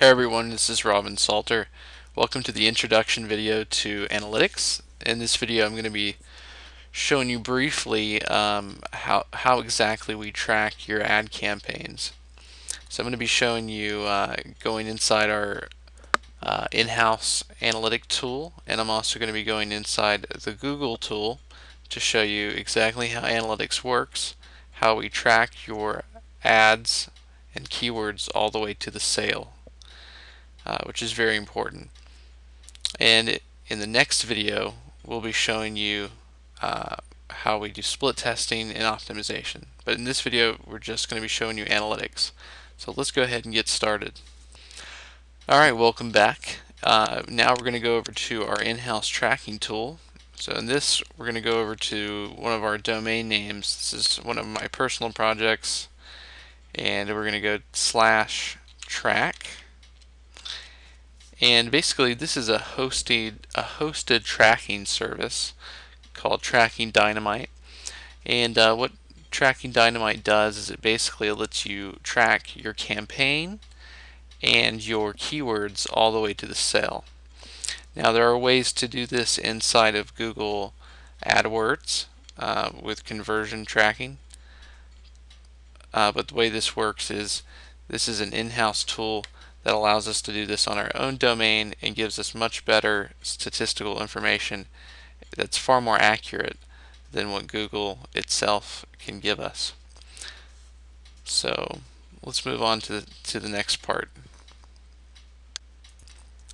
Hey everyone, this is Robin Salter. Welcome to the introduction video to analytics. In this video I'm going to be showing you briefly how exactly we track your ad campaigns. So I'm going to be showing you going inside our in-house analytic tool, and I'm also going to be going inside the Google tool to show you exactly how analytics works, how we track your ads and keywords all the way to the sale. Which is very important. And in the next video, we'll be showing you how we do split testing and optimization. But in this video, we're just going to be showing you analytics. So let's go ahead and get started. Alright, welcome back. Now we're going to go over to our in-house tracking tool. So in this, we're going to go over to one of our domain names. This is one of my personal projects. And we're going to go /track. And basically this is a hosted tracking service called Tracking Dynamite. And what Tracking Dynamite does is it basically lets you track your campaign and your keywords all the way to the sale. Now there are ways to do this inside of Google AdWords with conversion tracking. But the way this works is this is an in-house tool that allows us to do this on our own domain and gives us much better statistical information that's far more accurate than what Google itself can give us. So let's move on to the next part.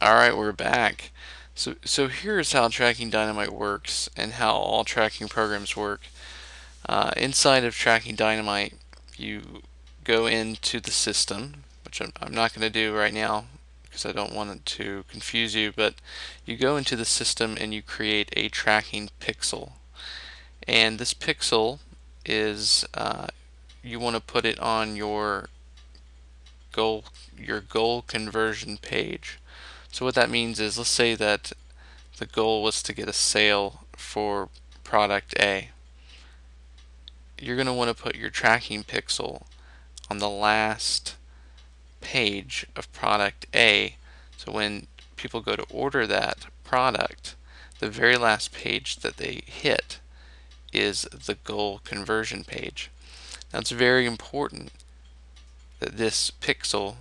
Alright, we're back. So here's how Tracking Dynamite works and how all tracking programs work. Inside of Tracking Dynamite, you go into the system, which I'm not going to do right now because I don't want it to confuse you, but you go into the system and you create a tracking pixel. And this pixel is you want to put it on your goal conversion page. So what that means is, let's say that the goal was to get a sale for product A. You're going to want to put your tracking pixel on the last page of product A. So when people go to order that product, the very last page that they hit is the goal conversion page. Now it's very important that this pixel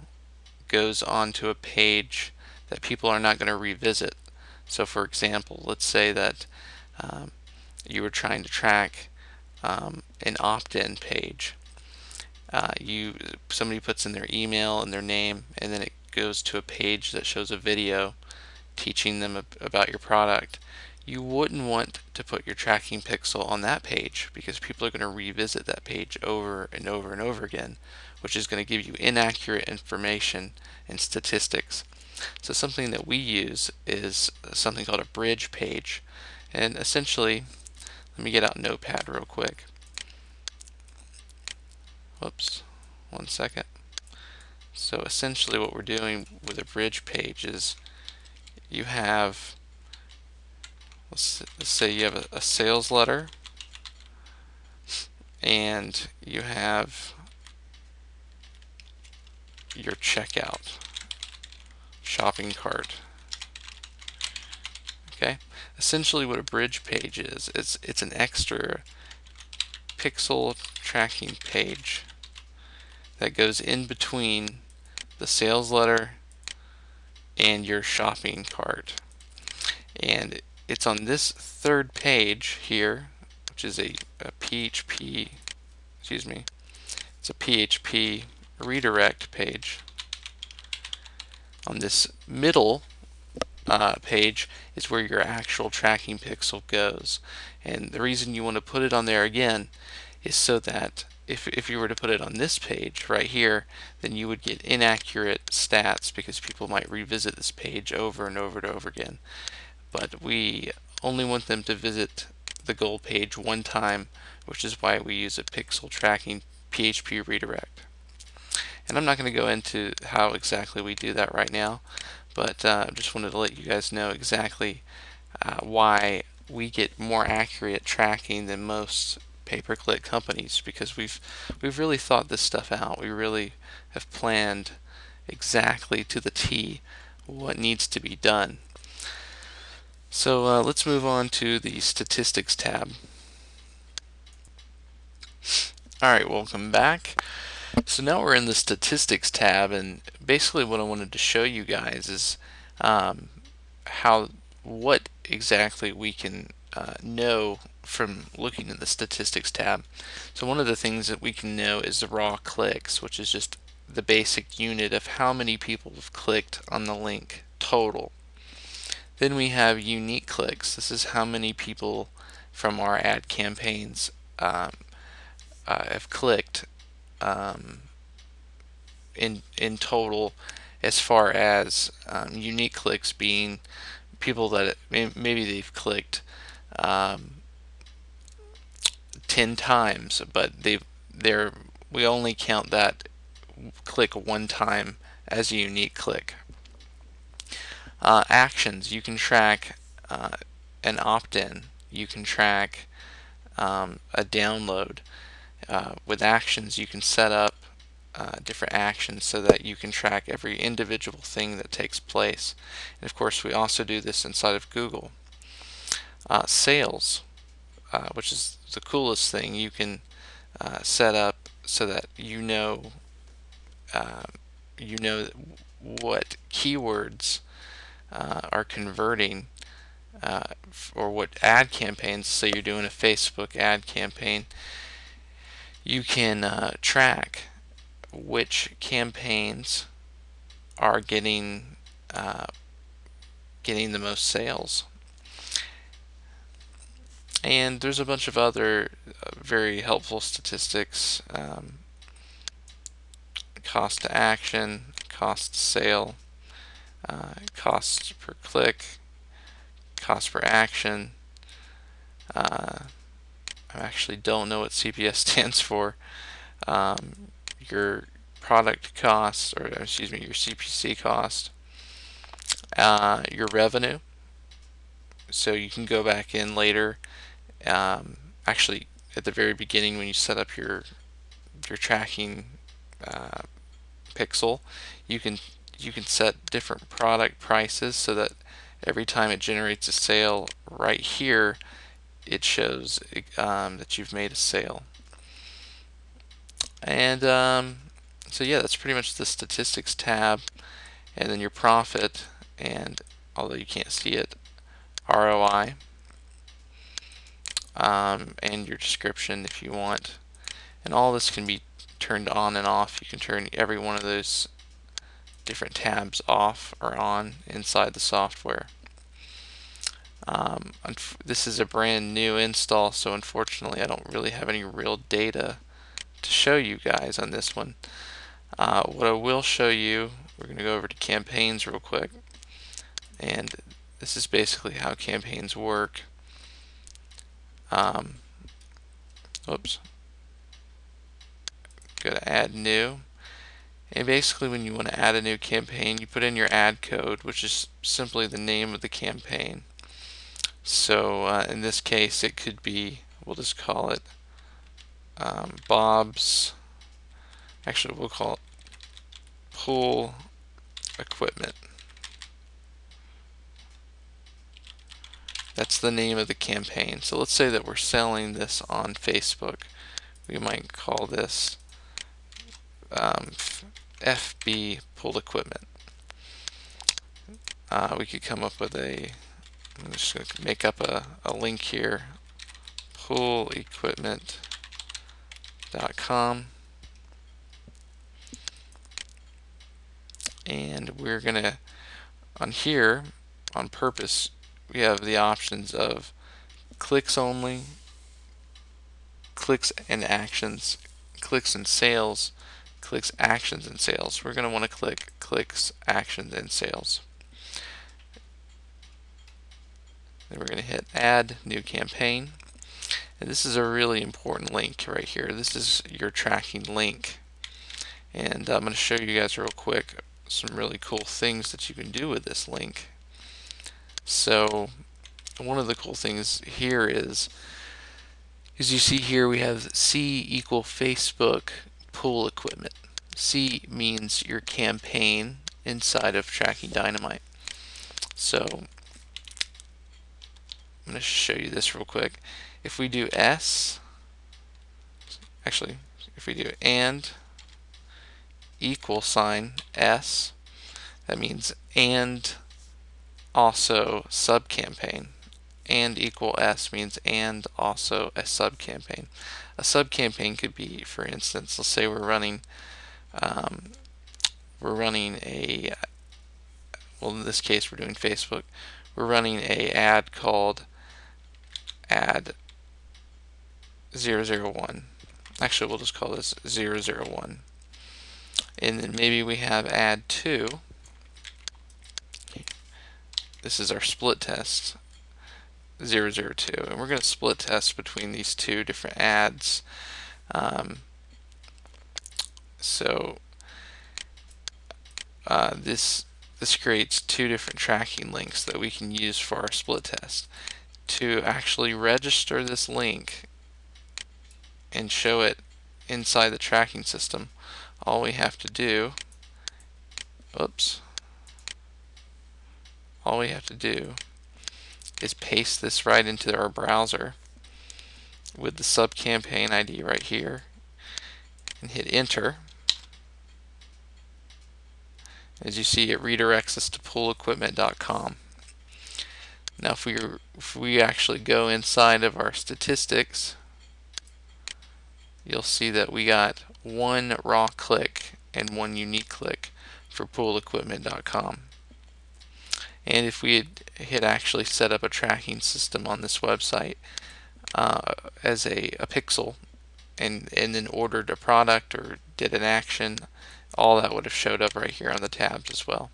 goes onto a page that people are not going to revisit. So for example, let's say that you were trying to track an opt-in page. Somebody puts in their email and their name, and then it goes to a page that shows a video teaching them about your product. You wouldn't want to put your tracking pixel on that page because people are going to revisit that page over and over and over again, which is going to give you inaccurate information and statistics. So something that we use is something called a bridge page. And essentially, let me get out Notepad real quick. Whoops, one second. So essentially what we're doing with a bridge page is you have, let's say you have a sales letter and you have your checkout, shopping cart. Okay, essentially what a bridge page is, it's an extra pixel tracking page that goes in between the sales letter and your shopping cart. And it's on this third page here, which is a PHP, it's a PHP redirect page. On this middle page is where your actual tracking pixel goes. And the reason you want to put it on there again is so that if you were to put it on this page right here, then you would get inaccurate stats because people might revisit this page over and over and over again. But we only want them to visit the goal page one time, which is why we use a pixel tracking PHP redirect. And I'm not going to go into how exactly we do that right now, but just wanted to let you guys know exactly why we get more accurate tracking than most pay-per-click companies, because we've really thought this stuff out. We really have planned exactly to the T what needs to be done. So let's move on to the Statistics tab. Alright, welcome back. So now we're in the Statistics tab, and basically what I wanted to show you guys is um, what exactly we can know from looking at the Statistics tab. So one of the things that we can know is the raw clicks, which is just the basic unit of how many people have clicked on the link total. Then we have unique clicks. This is how many people from our ad campaigns have clicked um, in total, as far as unique clicks being people that maybe they've clicked um, 10 times, but we only count that click one time as a unique click. Actions, you can track an opt-in, you can track a download. With actions, you can set up different actions so that you can track every individual thing that takes place. And of course, we also do this inside of Google. Sales, which is the coolest thing, you can set up so that uh, you know what keywords are converting, or what ad campaigns. Say you're doing a Facebook ad campaign, you can track which campaigns are getting the most sales. And there's a bunch of other very helpful statistics: cost to action, cost to sale, cost per click, cost per action. I actually don't know what CPS stands for. Your product cost, or excuse me, your CPC cost, your revenue. So you can go back in later. Actually, at the very beginning, when you set up your tracking uh, pixel, you can set different product prices so that every time it generates a sale right here, it shows that you've made a sale. And so yeah, that's pretty much the Statistics tab. And then your profit, and although you can't see it, ROI, and your description if you want. And all this can be turned on and off. You can turn every one of those different tabs off or on inside the software. This is a brand new install, so unfortunately I don't really have any real data to show you guys on this one. What I will show you, we're going to go over to campaigns real quick, and this is basically how campaigns work. Oops. Go to add new, and basically when you want to add a new campaign, you put in your ad code, which is simply the name of the campaign. So in this case it could be, we'll just call it Bob's, actually we'll call it pool equipment. That's the name of the campaign. So let's say that we're selling this on Facebook. We might call this FB pool equipment. We could come up with I'm just going to make up a link here, poolequipment.com, and we're going to, on here, on purpose, we have the options of clicks only, clicks and actions, clicks and sales, clicks, actions, and sales. We're going to want to click clicks, actions, and sales. Then we're going to hit add new campaign. And this is a really important link right here. This is your tracking link. And I'm going to show you guys real quick some really cool things that you can do with this link. So one of the cool things here is you see here we have C equal Facebook pool equipment. C means your campaign inside of Tracking Dynamite. So I'm going to show you this real quick. If we do S, actually, if we do and equal sign S, that means and also sub-campaign. And equal S means and also a sub-campaign. A sub-campaign could be, for instance, let's say um, we're running a, well, in this case we're doing Facebook. We're running a ad called ad 001. Actually, we'll just call this 001. And then maybe we have ad 2. This is our split test 002, and we're going to split test between these two different ads. Um, so this creates two different tracking links that we can use for our split test. To actually register this link and show it inside the tracking system, all we have to do, all we have to do is paste this right into our browser with the sub-campaign ID right here and hit enter. As you see, it redirects us to poolequipment.com. Now if we actually go inside of our statistics, you'll see that we got one raw click and one unique click for poolequipment.com. And if we had hit actually set up a tracking system on this website as a pixel and then ordered a product or did an action, all that would have showed up right here on the tabs as well.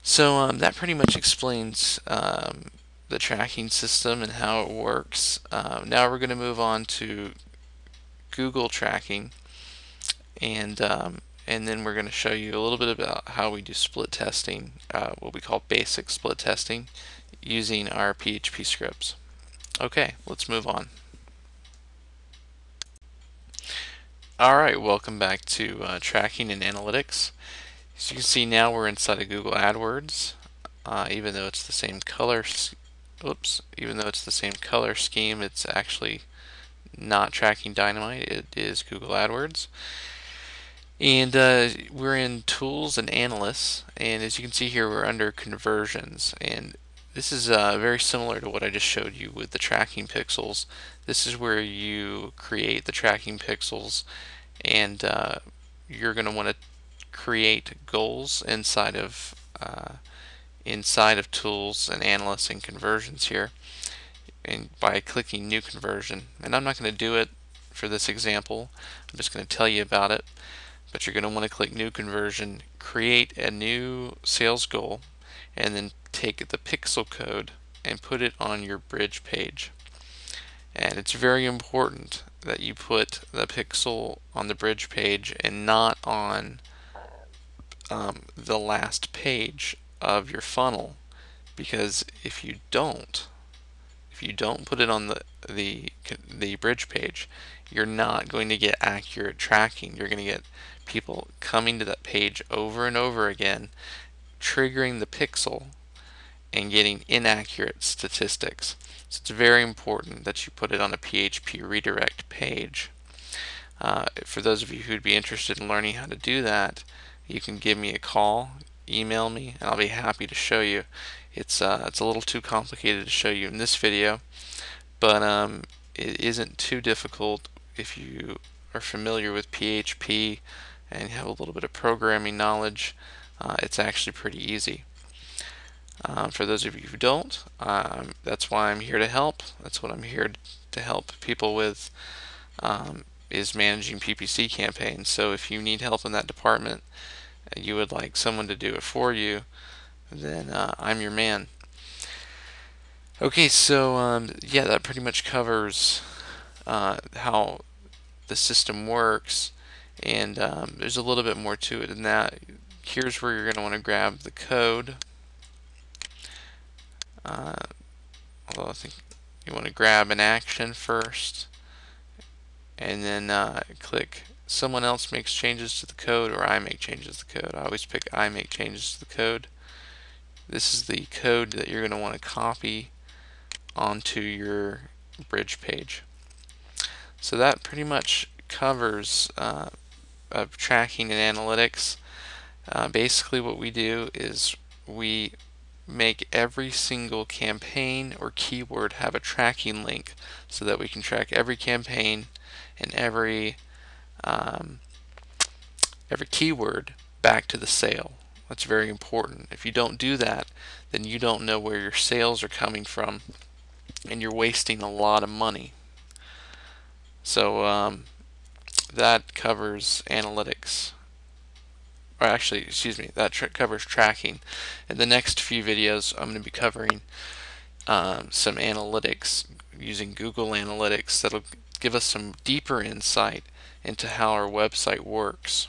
So that pretty much explains the tracking system and how it works. Now we're going to move on to Google tracking, and then we're going to show you a little bit about how we do split testing, what we call basic split testing, using our PHP scripts. Okay, let's move on. Alright, welcome back to tracking and analytics. As you can see, now we're inside of Google AdWords. Even though it's the same color, even though it's the same color scheme, it's actually not Tracking Dynamite. It is Google AdWords. And we're in Tools and Analysts, and as you can see here, we're under Conversions. And this is very similar to what I just showed you with the tracking pixels. This is where you create the tracking pixels, and you're going to want to create goals inside of Tools and Analysts and Conversions here, and by clicking New Conversion. And I'm not going to do it for this example. I'm just going to tell you about it. But you're going to want to click New Conversion, create a new sales goal, and then take the pixel code and put it on your bridge page. And it's very important that you put the pixel on the bridge page and not on the last page of your funnel, because if you don't put it on the bridge page, you're not going to get accurate tracking. You're going to get people coming to that page over and over again, triggering the pixel and getting inaccurate statistics. So it's very important that you put it on a PHP redirect page. For those of you who'd be interested in learning how to do that, you can give me a call, email me, and I'll be happy to show you. It's a little too complicated to show you in this video, but it isn't too difficult if you are familiar with PHP and have a little bit of programming knowledge. It's actually pretty easy. For those of you who don't, that's why I'm here to help. That's what I'm here to help people with, is managing PPC campaigns. So if you need help in that department, you would like someone to do it for you, then I'm your man. Okay, so yeah, that pretty much covers how the system works, and there's a little bit more to it than that. Here's where you're going to want to grab the code. Although I think you want to grab an action first, and then click someone else makes changes to the code or I make changes to the code. I always pick I make changes to the code. This is the code that you're going to want to copy onto your bridge page. So that pretty much covers of tracking and analytics. Basically what we do is we make every single campaign or keyword have a tracking link so that we can track every campaign and every keyword back to the sale. That's very important. If you don't do that, then you don't know where your sales are coming from and you're wasting a lot of money. So that covers analytics. Or actually, excuse me, that covers tracking. In the next few videos, I'm going to be covering some analytics using Google Analytics that'll give us some deeper insight into how our website works.